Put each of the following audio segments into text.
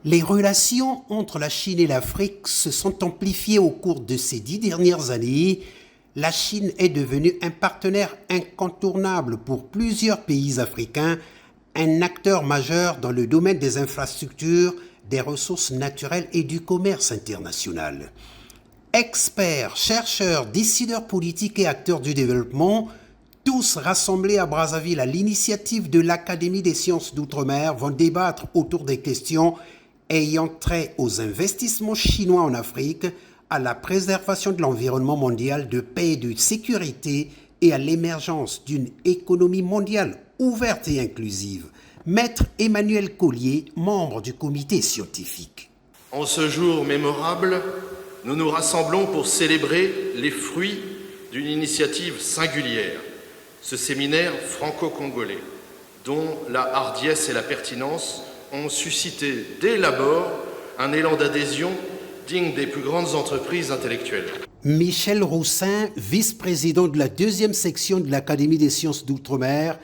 Les relations entre la Chine et l'Afrique se sont amplifiées au cours de ces 10 dernières années. La Chine est devenue un partenaire incontournable pour plusieurs pays africains, un acteur majeur dans le domaine des infrastructures, des ressources naturelles et du commerce international. Experts, chercheurs, décideurs politiques et acteurs du développement, tous rassemblés à Brazzaville à l'initiative de l'Académie des sciences d'outre-mer, vont débattre autour des questions ayant trait aux investissements chinois en Afrique, à la préservation de l'environnement mondial de paix et de sécurité et à l'émergence d'une économie mondiale ouverte et inclusive. Maître Emmanuel Collier, membre du comité scientifique. En ce jour mémorable, nous nous rassemblons pour célébrer les fruits d'une initiative singulière, ce séminaire franco-congolais, dont la hardiesse et la pertinence ont suscité dès l'abord un élan d'adhésion digne des plus grandes entreprises intellectuelles. Michel Roussin, vice-président de la 2e section de l'Académie des sciences d'outre-mer,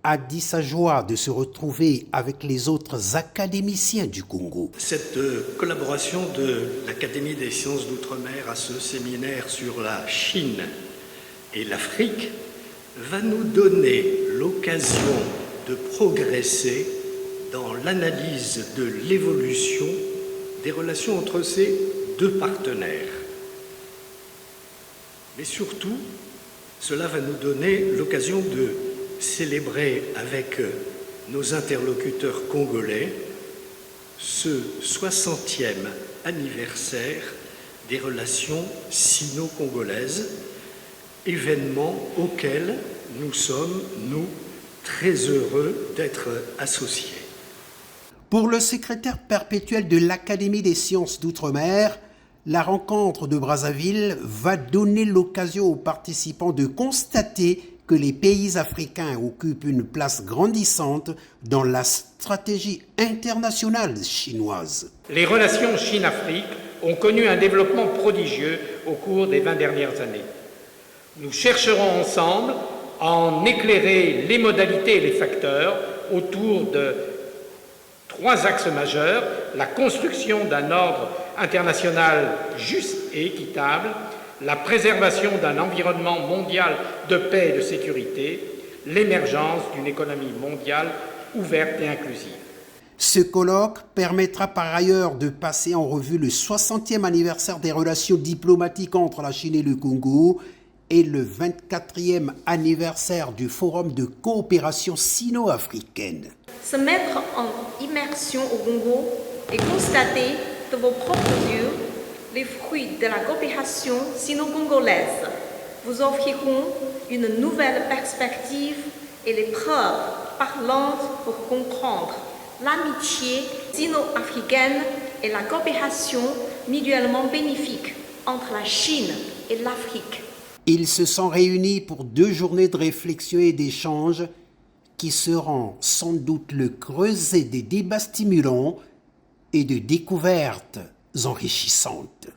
a dit sa joie de se retrouver avec les autres académiciens du Congo. Cette collaboration de l'Académie des sciences d'outre-mer à ce séminaire sur la Chine et l'Afrique va nous donner l'occasion de progresser dans l'analyse de l'évolution des relations entre ces deux partenaires. Mais surtout, cela va nous donner l'occasion de célébrer avec nos interlocuteurs congolais ce 60e anniversaire des relations sino-congolaises, événement auquel nous sommes, nous, très heureux d'être associés. Pour le secrétaire perpétuel de l'Académie des sciences d'outre-mer, la rencontre de Brazzaville va donner l'occasion aux participants de constater que les pays africains occupent une place grandissante dans la stratégie internationale chinoise. Les relations Chine-Afrique ont connu un développement prodigieux au cours des 20 dernières années. Nous chercherons ensemble à en éclairer les modalités et les facteurs autour de 3 axes majeurs: la construction d'un ordre international juste et équitable, la préservation d'un environnement mondial de paix et de sécurité, l'émergence d'une économie mondiale ouverte et inclusive. Ce colloque permettra par ailleurs de passer en revue le 60e anniversaire des relations diplomatiques entre la Chine et le Congo et le 24e anniversaire du Forum de coopération sino-africaine. Se mettre en immersion au Congo et constater de vos propres yeux les fruits de la coopération sino-congolaise vous offriront une nouvelle perspective et les preuves parlantes pour comprendre l'amitié sino-africaine et la coopération mutuellement bénéfique entre la Chine et l'Afrique. Ils se sont réunis pour 2 journées de réflexion et d'échange qui seront sans doute le creuset des débats stimulants et de découvertes enrichissantes.